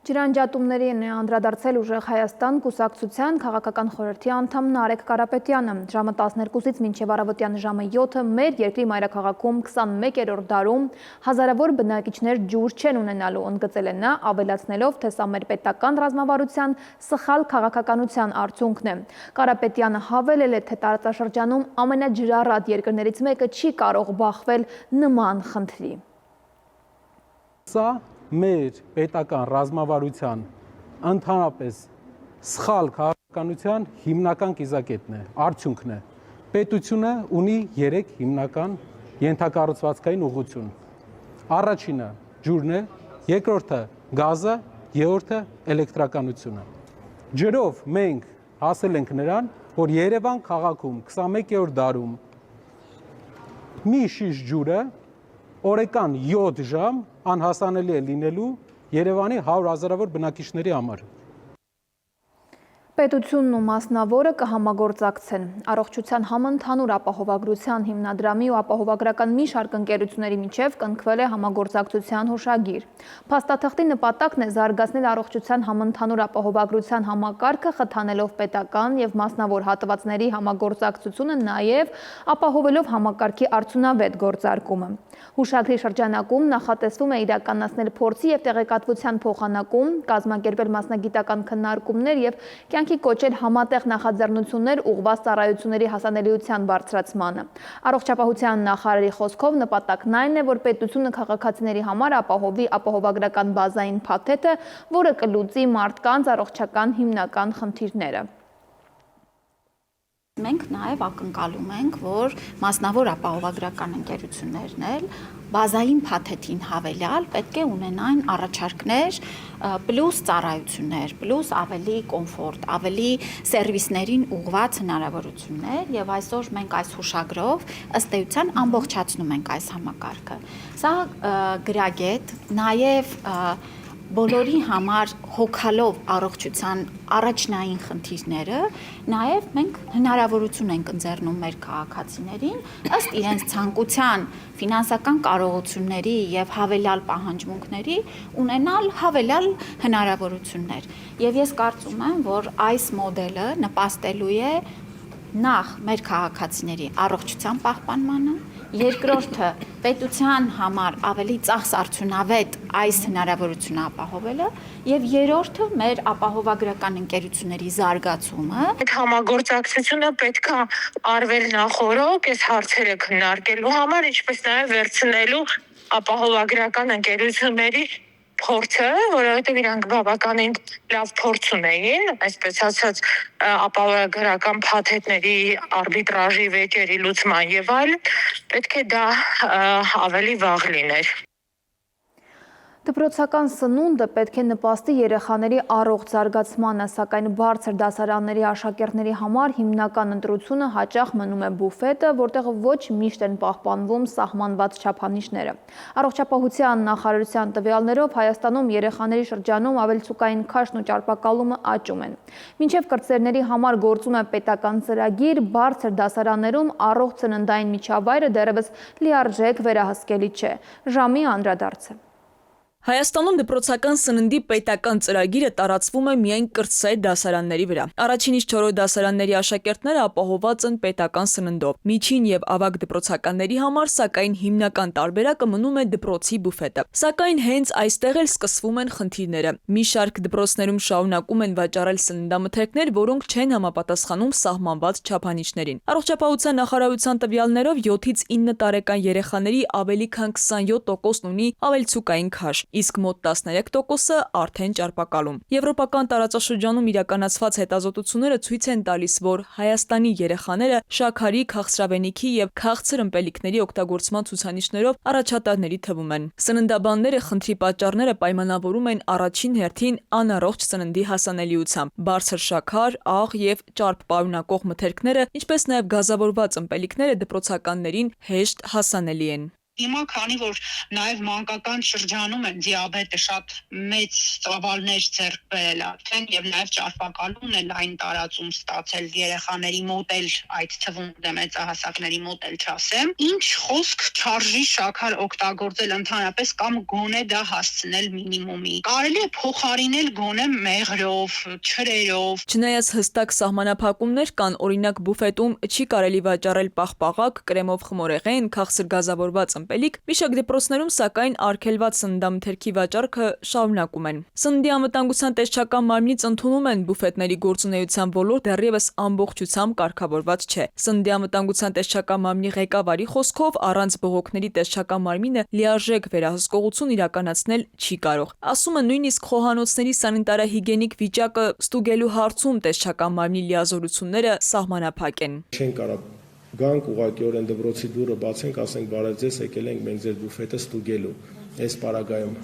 Ջրանջատումներին է անդրադարձել ուժեղ Հայաստան կուսակցության քաղաքական խորհրդի անդամ Նարեկ Կարապետյանը։ Ժամը 12-ից մինչև առավոտյան ժամը 7-ը մեր երկրի մայրաքաղաքում 21-րդ դարում հազարավոր բնակիչներ ջուր չեն ունենալու, ընդգծել է նա, ավելացնելով, թե սա մեր պետական ռազմավարության սխալ քաղաքականության արդյունքն է։ Կարապետյանը հավելել է, թե տարածաշրջանում ամենաջրառատ երկրներից մեկը չի կարող բախվել նման խնդրի։ Սա մեր պետական ռազմավարության ընդհանրապես սխալ քաղաքականության հիմնական կիզակետն է, արդյունքն է։ Պետությունը ունի 3 հիմնական ենթակառուցվածքային ուղղություն։ Առաջինը ջուրն է, երկրորդը գազը, երրորդը էլեկտրականությունը։ Ջրով մենք հասել ենք նրան, որ Երևան քաղաքում 21-րդ դարում մի շիշ ջուրը օրական 7 ժամ անհասանելի է լինելու Երևանի 100 հազարավոր բնակիչների համար։ Պետությունն ու մասնավորը կհամագործակցեն։ Առողջության համընդհանուր ապահովագրության հիմնադրամի ու ապահովագրական մի շարք ընկերությունների միջև կնքվել է համագործակցության հուշագիր։ Փաստաթղթի նպատակն է զարգացնել առողջության համընդհանուր ապահովագրության համակարգը, խթանելով պետական եւ մասնավոր հատվածների համագործակցությունը, նաեւ ապահովելով համակարգի արդյունավետ գործարկումը։ Հուշագրի շրջանակում նախատեսվում է իրականացնել փորձի եւ տեղեկատվության փոխանակում, կազմակերպել մասնագիտական քննարկումներ եւ կյանքի կոչել համատեղ նախաձեռնություններ ուղղված ծառայությունների հասանելիության բարձրացմանը։ Առողջապահության նախարարի խոսքով նպատակն այն է, որ պետությունը քաղաքացիների համար ապահովի ապահովագրական բազային փաթեթը, որը կլուծի մարդկանց առողջական հիմնական խնդիրները։ Մենք նաև ակնկալում ենք, որ մասնավոր ապահովագրական ընկերություններն էլ բազային փաթեթին հավելյալ պետք է ունենային առաջարկներ, պլյուս ծառայություններ, պլյուս ավելի կոմֆորտ, ավելի սերվիսներին ուղղված հնարավորություններ, եւ այսօր մենք այս հուշագրով ըստ էության ամբողջացնում ենք այս համակարգը։ Սա գրագետ, նաև բոլորի համար հոգալով առողջության առաջնային խնդիրները, նաև մենք հնարավորություն ենք ընձեռնում մեր քաղաքացիներին ըստ իրենց ցանկության ֆինանսական կարողությունների եւ հավելյալ պահանջմունքների ունենալ հավելյալ հնարավորություններ։ Եվ ես կարծում եմ, որ այս մոդելը նպաստելու է նախ մեր քաղաքացիների առողջության պահպանմանը, երկրորդը պետության համար ավելի ծախս արդյունավետ այս հնարավորությունը ապահովելը եւ երրորդը մեր ապահովագրական ընկերությունների զարգացումը։ Այդ համագործակցությունը պետք է արվել նախօրոք այս հարցերը քննարկելու համար, ինչպես նաեւ վերցնելու ապահովագրական ընկերությունների փորձը, որովհետև իրանք բավականին լավ փորձ ունեին, այսպես ասած ապահովագրական փաթեթների արբիտրաժի վեճերի լուծման եւ այլն, պետք է դա ավելի վաղ լիներ։ Դպրոցական սնունդը պետք է նպաստի երեխաների առողջ զարգացմանը, սակայն բարձր դասարանների աշակերտների համար հիմնական ընտրությունը հաճախ մնում է բուֆետը, որտեղ ոչ միշտ են պահպանվում սահմանված չափանիշները։ Առողջապահության նախարարության տվյալներով Հայաստանում երեխաների շրջանում ավելցուկային քաշն ու ճարպակալումը աճում են։ Մինչև կրտսերների համար գործում է պետական ծրագիր, բարձր դասարաններում առողջ ծննդային միջավայրը դեռևս լիարժեք վերահսկելի չէ։ Ժամի անդրադարձը։ Հայաստանում դպրոցական սննդի պետական ծրագիրը տարածվում է միայն կրտսեր դասարանների վրա։ Առաջինից 4-րդ դասարանների աշակերտները ապահովված են պետական սննդով։ Միջին եւ ավագ դպրոցականների համար, սակայն հիմնական տարբերակը մնում է դպրոցի բուֆետը։ Սակայն հենց այստեղ էլ սկսվում են խնդիրները։ Մի շարք դպրոցներում շարունակում են վաճառել սննդամթերքներ, որոնք չեն համապատասխանում սահմանված չափանիշներին։ Առողջապահության նախարարության տվյալներով 7-ից 9 տարեկան երեխաների ավելի քան 27%-ն ունի ավելցուկային քաշ, իսկ մոտ 13%-ը արդեն ճարպակալում։ Եվրոպական տարածաշրջանում իրականացված հետազոտությունները ցույց են տալիս, որ Հայաստանի երեխաները շաքարի, քաղցրավենիքի եւ քաղցր ըմպելիքների օգտագործման ցուցանիշներով առաջատարների թվում են։ Սննդաբանները խնդրի պատճառները պայմանավորում են առաջին հերթին անառողջ սննդի հասանելիությամբ։ Բարձր շաքար, աղ եւ ճարպ պարունակող մթերքները, ինչպես նաեւ գազավորված ըմպելիքները դպրոցականներին հեշտ հասանելի են։ Հիմա քանի որ նաև մանկական շրջանում են դիաբետը շատ մեծ ծավալներ ձեռք բերել արդեն եւ նաև ճարպակալումն է լայն տարածում ստացել երեխաների մոտ էլ, այդ թվում դե մեծահասակների մոտ էլ չասեմ, ինչ խոսք չարժի շաքար օգտագործել ընդհանրապես կամ գոնե դա հասցնել մինիմումի։ Կարելի է փոխարինել գոնե մեղրով, ջրերով։ Չնայած հստակ սահմանափակումներ կան, օրինակ բուֆետում չի կարելի վաճառել պաղպաղակ, կրեմով խմորեղեն, քաղցր գազավորված ըմպելիք, մի շարք դպրոցներում սակայն արգելված սննդամթերքի վաճառքը շարունակում են։ Սննդի անվտանգության տեսչական մարմնից ընդունում են բուֆետների գործունեության ոլորտ դեռևս ամբողջությամբ կարգավորված չէ։ Սննդի անվտանգության տեսչական մարմնի ղեկավարի խոսքով առանց բողոքների տեսչական մարմինը լիարժեք վերահսկողություն իրականացնել չի կարող։ Ասում են նույնիսկ խոհանոցների սանիտարահիգիենիկ վիճակը ստուգելու հարցում տեսչական մարմնի լիազորությունները սահմանափակ են։ Չեն կարող գանք ուղղակիորեն դպրոցի դուռը բացենք, ասենք բարև ձեզ, եկել ենք մենք ձեր բուֆետը ստուգելու։ Այս պարագայում,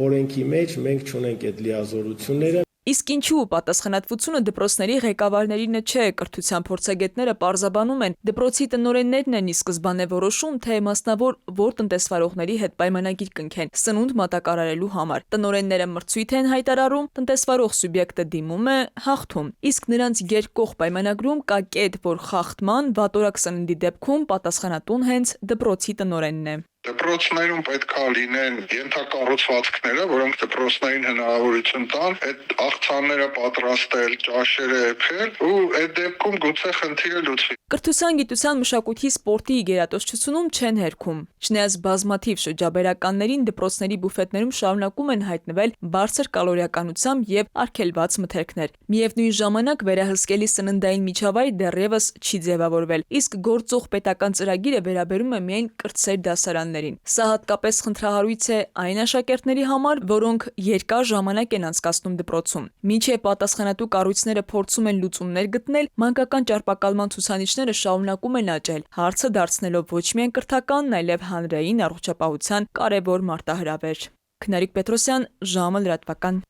օրենքի մեջ մենք չունենք այդ լիազորությունները։ Իսկ ինչու պատասխանատվությունը դպրոցների ղեկավարներինը չէ, կրթության փորձագետները պարզաբանում են, դպրոցի տնօրեններն են ի սկզբանե որոշում, թե մասնավոր որ տնտեսվարողների հետ պայմանագիր կնքեն սնունդ մատակարարելու համար։ Տնօրենները մրցույթ են հայտարարում, տնտեսվարող սուբյեկտը դիմում է, հաղթում։ Իսկ նրանց երկկողմ պայմանագրում կա կետ, որ խախտման վատորակ սննդի դեպքում պատասխանատուն հենց դպրոցի տնօրենն է։ Դպրոցներում պետք է լինեն ենթակառուցվածքները, որոնք դպրոցներին հնարավորություն տան այդ աղցանները պատրաստել, ճաշերը էփել ու այդ դեպքում գուցե խնդիրը լուծվի։ Կրթության, գիտության, մշակույթի, սպորտի գերատեսչությունում չեն հերքում։ Չնայած բազմաթիվ շրջաբերականներին դպրոցների բուֆետներում շարունակում են հայտնվել բարձր կալորիականությամբ եւ արգելված մթերքներ։ Միևնույն ժամանակ վերահսկելի սննդային միջավայր դեռևս չի ձևավորվել, իսկ գործող պետական ծրագիրը վերաբերում է միայն կրտսեր դասարաններին։ Սա հատկապես խնդրահարույց է այն աշակերտների համար, որոնք երկար ժամանակ են անցկացնում դպրոցում։ Մինչև պատասխանատու կառույցները փորձում են լուծումներ գտնել, մանկական ճարպակալման ցուցանիշները շարունակում են աճել, հարցը դարձնելով ոչ միայն կրթական, այլև հանրային առողջապահության կարևոր մարտահրավեր։ Քնարիկ Պետրոսյան, ժամը լրատվական։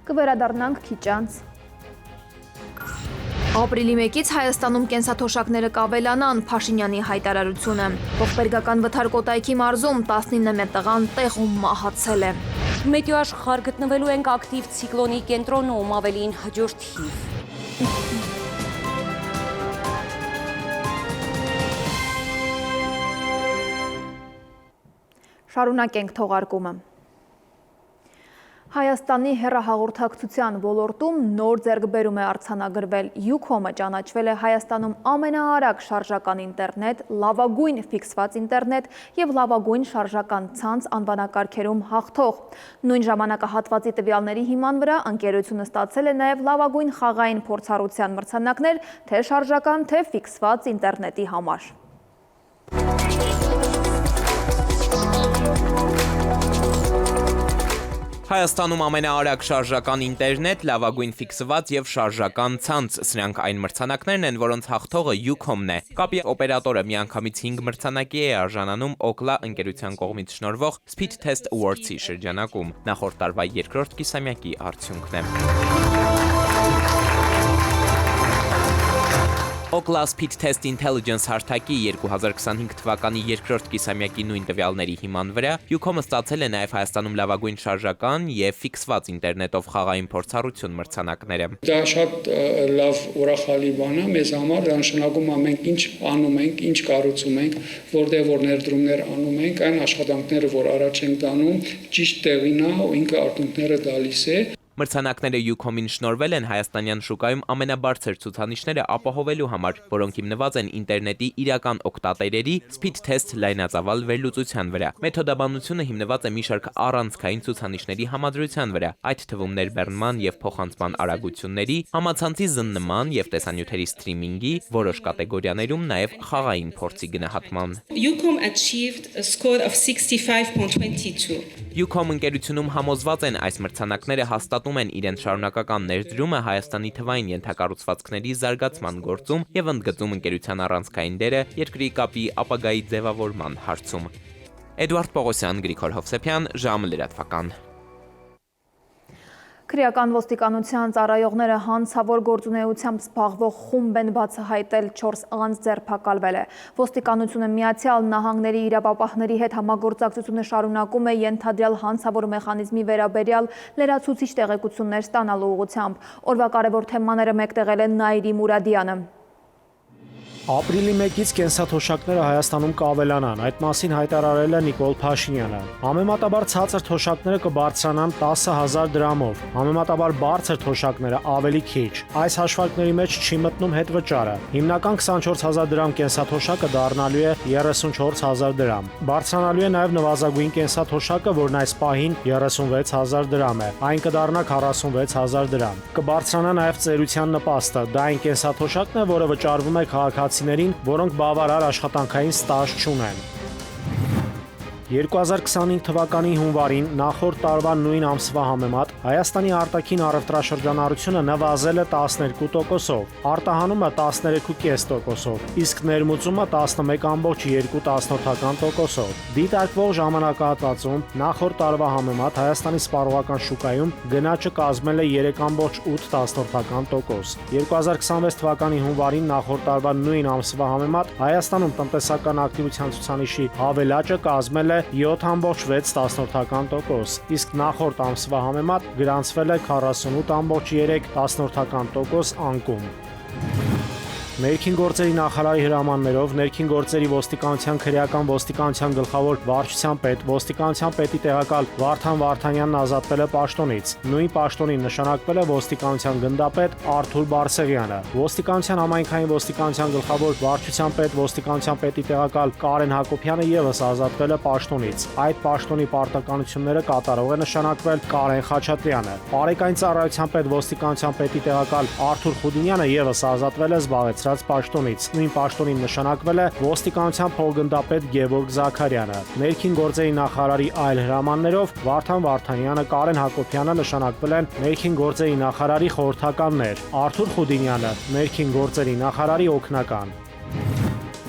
Կվերադառնանք քիչ անց։ Ապրիլի 1-ից Հայաստանում կենսաթոշակները կավելանան, Փաշինյանի հայտարարությունը։ Ողբերգական վթարկոտայքի մարզում 19 տղան տեղում մահացել է։ Մեթեոաշխարհ գտնվելու ենք ակտիվ ցիկլոնի կենտրոնում, ավելին հաջորդ հիվ։ Շարունակենք թողարկումը։ Հայաստանի հեռահաղորդակցության ոլորտում նոր ձեռքբերում է արձանագրվել։ Յուքոմը ճանաչվել է Հայաստանում ամենաարագ շարժական ինտերնետ, լավագույն ֆիքսված ինտերնետ և լավագույն շարժական ցանց անվանակարգերում հաղթող։ Նույն ժամանակահատվածի տվյալների հիման վրա ընկերությունը ստացել է նաև լավագույն խաղային փորձառության մրցանակներ թե շարժական, թե ֆիքսված ինտերնետի համար։ Հայաստանում ամենաարագ շարժական ինտերնետ, լավագույն ֆիքսված եւ շարժական ցանց, սրանք այն մրցանակներն են, որոնց հաղթողը Յուքոմն է։ Կապի օպերատորը միանգամից 5 մրցանակի է արժանանում Օկլա ընկերության կողմից շնորհվող Speed Test Awards-ի շրջանակում։ Նախորդ տարվա երկրորդ կիսամյակի արդյունքն է։ Օկլա Speed Test Intelligence հարթակի 2025 թվականի երկրորդ կիսամյակի նույն տվյալների հիման վրա Յուքոմը ստացել է նաև Հայաստանում լավագույն շարժական եւ ֆիքսված ինտերնետով խաղային փորձառություն մրցանակները։ Դա շատ լավ ուրախալի բան է մեզ համար, դա նշանակում է մենք ինչ անում ենք, ինչ կառուցում ենք, որտեղ որ ներդրումներ անում ենք, այն աշխատանքները, որ առաջ ենք տանում, ճիշտ տեղին է ու ինքը արդյունքները տալիս է։ Մրցանակները Յուքոմին շնորհվել են հայաստանյան շուկայում ամենաբարձր ցուցանիշները ապահովելու համար, որոնք հիմնված են ինտերնետի իրական օգտատերերի Speed Test լայնածավալ վերլուծության վրա։ Մեթոդաբանությունը հիմնված է մի շարք առանցքային ցուցանիշների համադրության վրա, այդ թվում ներբեռնման եւ փոխանցման արագությունների, համացանցի զննման եւ տեսանյութերի սթրիմինգի, որոշ կատեգորիաներում նաեւ խաղային փորձի գնահատման։ Ucom achieved a score of 65.22. Յուքոմ ընկերությունում համոզված են այս մրցանակները հաստատում են իրենց շարունակական ներդրումը Հայաստանի թվային ենթակառուցվածքների զարգացման գործում եւ ընդգծում ընկերության առանցքային դերը երկրի կապի ապագայի ձևավորման հարցում։ Էդուարդ Պողոսյան, Գրիգոր Հովսեփյան, ժամը լրատվական։ Քրեական ոստիկանության ծառայողները հանցավոր գործունեությամբ զբաղվող խումբ են բացահայտել 4 անձ ձերբակալվել է։ Ոստիկանությունը Միացյալ Նահանգների իրավապահների հետ համագործակցությունը շարունակում է ենթադրյալ հանցավոր մեխանիզմի վերաբերյալ լրացուցիչ տեղեկություններ ստանալու ուղղությամբ։ Օրվա կարևոր թեմաները մեկտեղել է Նաիրի Մուրադյանը։ Ապրիլի 1-ից կենսաթոշակները Հայաստանում կավելանան, այդ մասին հայտարարել է Նիկոլ Փաշինյանը։ Համեմատաբար ցածր թոշակները կբարձրանան 10,000 դրամով, համեմատաբար բարձր թոշակները ավելի քիչ։ Այս հաշվարկների մեջ չի մտնում հետվճարը։ Հիմնական 24,000 դրամ կենսաթոշակը դառնալու է 34,000 դրամ։ Բարձրանալու է նաև նվազագույն կենսաթոշակը, որն այս պահին 36,000 դրամ է, այն կդառնա 46,000 դրամ։ Կբարձրանա նաև ծերության նպաստը, դա այն կենսաթոշակն է, որը վճարվում է քաղաքացիներին, որոնք բավարար աշխատանքային ստաժ չունեն։ 2025 թվականի հունվարին նախորդ տարվա նույն ամսվա համեմատ Հայաստանի արտաքին առևտրաշրջանառությունը նվազել է 12%-ով, արտահանումը 13.5%-ով, իսկ ներմուծումը 11.2%-ով։ Դիտարկվող ժամանակահատվածում նախորդ տարվա համեմատ Հայաստանի սպառողական շուկայում գնաճը կազմել է 3.8%։ 2026 թվականի հունվարին նախորդ տարվա նույն ամսվա համեմատ Հայաստանում տնտեսական ակտիվության ցուցանիշի հավելաճը կազմել է 7.6%, իսկ նախորդ ամսվա համեմատ գրանցվել է 48.3% անկում։ Ներքին գործերի նախարարի հրամաններով ներքին գործերի ոստիկանության քրեական ոստիկանության գլխավոր վարչության պետ ոստիկանության պետի տեղակալ Վարդան Վարդանյանն ազատվել է պաշտոնից։ Նույն պաշտոնին նշանակվել է ոստիկանության գնդապետ Արթուր Բարսեղյանը։ Ոստիկանության համայնքային ոստիկանության գլխավոր վարչության պետ ոստիկանության պետի տեղակալ Կարեն Հակոբյանը ևս ազատվել է պաշտոնից։ Այդ պաշտոնի պարտականությունները կատարող է նշանակվել Կարեն Խաչատրյանը։ Բարեկային ծառայության պետ ոստիկանության պետի տեղակալ Արթուր Խուդինյանը ևս ազատվել է զբաղեցրած պաշտոնից։ Նույն պաշտոնին նշանակվել է ոստիկանության փոխգնդապետ Գևորգ Զաքարյանը։ Ներքին գործերի նախարարի այլ հրամաններով Վարդան Վարդանյանը, Կարեն Հակոբյանը նշանակվել են ներքին գործերի նախարարի խորհրդականներ, Արթուր Խուդինյանը ներքին գործերի նախարարի օգնական։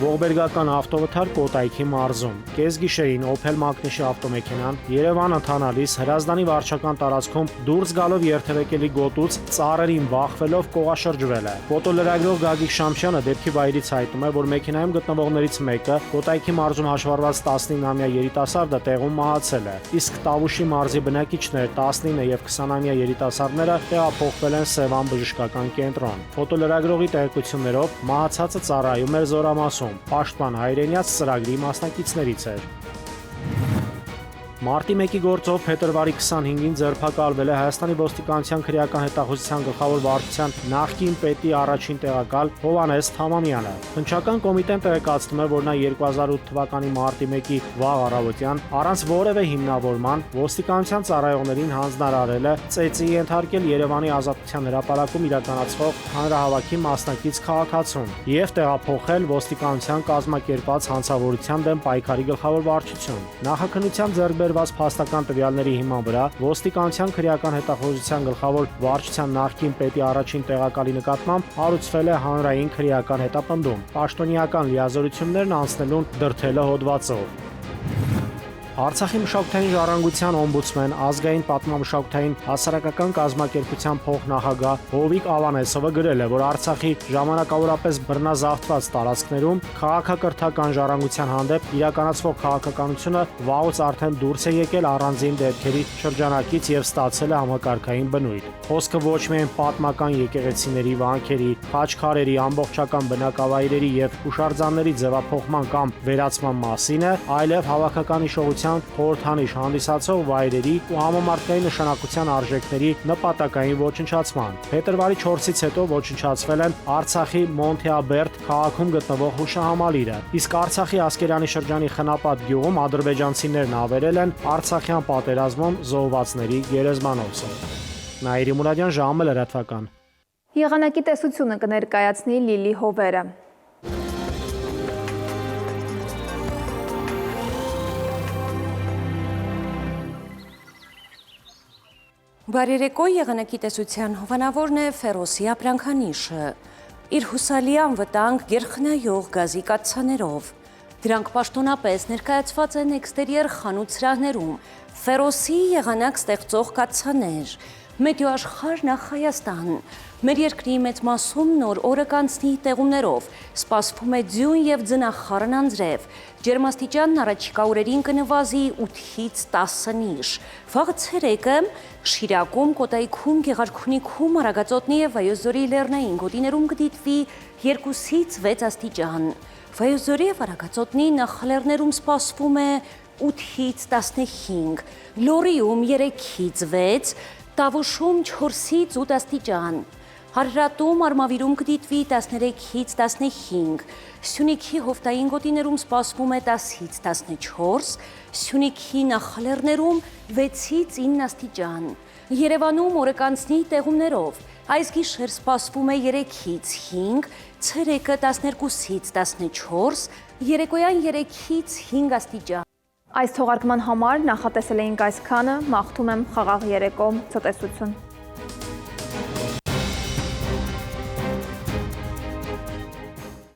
Ողբերգական ավտովթար Կոտայքի մարզում։ Կեսգիշերին Opel Magnish ավտոմեքենան Երևան ընթանալիս Հրազդանի վարչական տարածքում դուրս գալով երթևեկելի գոտուց ծառերին բախվելով կողաշրջվել է։ Ֆոտոլրագրող Գագիկ Շամշյանը դեպքի վայրից հայտնում է, որ մեքենայում գտնվողներից մեկը Կոտայքի մարզում հաշվառված 19-ամյա երիտասարդը տեղում մահացել է, իսկ Տավուշի մարզի բնակիչներ 19 եւ 20-ամյա երիտասարդները տեղափոխվել են Սևան բժշկական կենտրոն։ Ֆոտոլրագրողի տեղեկություններով մահացածը ծառայում էր Զորամասում։ Պաշտպան հայրենյաց ծրագրի մասնակիցներից էր։ Մարտի 1-ի գործով փետրվարի 25-ին ձերբակալվել է Հայաստանի ոստիկանության քրեական հետախուզության գլխավոր վարչության նախկին պետի առաջին տեղակալ Հովհաննես Թամամյանը։ Հնչական կոմիտեն տեղեկացնում է, որ նա 2008 թվականի մարտի 1-ի վաղ առավոտյան առանց որևէ հիմնավորման ոստիկանության ծառայողներին հանձնարարել է ծեծի ենթարկել Երևանի Ազատության հրապարակում իրականացվող հանրահավաքի մասնակից քաղաքացուն եւ տեղափոխել ոստիկանության կազմակերպած հանցավորության դեմ պայքարի գլխավոր վարչություն։ Նախաքննության ձեռք փաստական տվյալների հիման վրա ոստիկանության քրեական հետախուզության գլխավոր վարչության նախկին պետի առաջին տեղակալի նկատմամբ հարուցվել է հանրային քրեական հետապնդում։ Պաշտոնիական լիազորություններն անցնելուն դրդել է հոդվածով։ Արցախի մշակութային ժառանգության օմբուդսմեն ազգային պատմամշակութային հասարակական կազմակերպության փոխնախագահ Հովիկ Ավանեսովը գրել է, որ Արցախի ժամանակավորապես բռնազավթված տարածքներում քաղաքակրթական ժառանգության հանդեպ իրականացվող քաղաքականությունը վաղուց արդեն դուրս է եկել առանձին դեպքերի շրջանակից եւ ստացել է համակարգային բնույթ։ Խոսքը ոչ միայն պատմական եկեղեցիների, վանքերի, խաչքարերի, ամբողջական բնակավայրերի եւ հուշարձանների ձևափոխման կամ վերացման մասին է, այլև հավաքական իշխողության խորհրդանիշ հանդիսացող վայրերի ու համամարտկային նշանակության արժեքների նպատակային ոչնչացման։ Փետրվարի 4-ից հետո ոչնչացվել են Արցախի Մոնթեաբերդ քաղաքում գտնվող հուշահամալիրը, իսկ Արցախի Ասկերանի շրջանի Խնապատ գյուղում ադրբեջանցիներն ավերել են Արցախյան պատերազմում զոհվածների գերեզմանոցը։ Նաիրի Մուրադյան, ժամը լրատվական։ Եղանակի տեսությունը կներկայացնի Լիլի Հովերը։ Բարերեկո եղանակի տեսության հովանավորն է Ֆերոսի ապրանքանիշը։ Իր հուսալիան վտանգ գերխնայող գազի կաթսաներով։ Դրանք պաշտոնապես ներկայացված են էքստերիեր խանութ սրահներում, Ֆերոսի եղանակ ստեղծող կաթսաներ։ Մետեոաշխարհ նախ Հայաստան։ Մեր երկրի մեծ մասում նոր օրը կանցնի տեղումներով, սպասվում է ձյուն եւ ձնախառն անձրև։ Ջերմաստիճանն առաջիկա օրերին կնվազի 8-ից 10 նիշ։ Վաղը ցերեկը Շիրակում, Կոտայքում, Գեղարքունիքում, Արագածոտնի եւ Վայոց-Ձորի լեռնային գոտիներում կդիտվի 2-ից 6 աստիճան։ Վայոց-Ձորի եւ Արագածոտնի նախալեռներում սպասվում է 8-ից 15, Լոռիում 3-ից 6, Տավուշում 4-ից 8 աստիճան։ Հարրատում Արմավիրում կդիտվի 13-ից 15, Սյունիքի հովտային գոտիներում սպասվում է 10-ից 14, Սյունիքի նախալեռներում 6-ից 9 աստիճան։ Երևանում օրը կանցնի տեղումներով, այս գիշեր սպասվում է 3-ից 5, ցերեկը 12-ից 14, երեկոյան 3-ից 5 աստիճան։ Այս թողարկման համար նախատեսել էինք այսքանը, մաղթում եմ խաղաղ երեկո, ցտեսություն։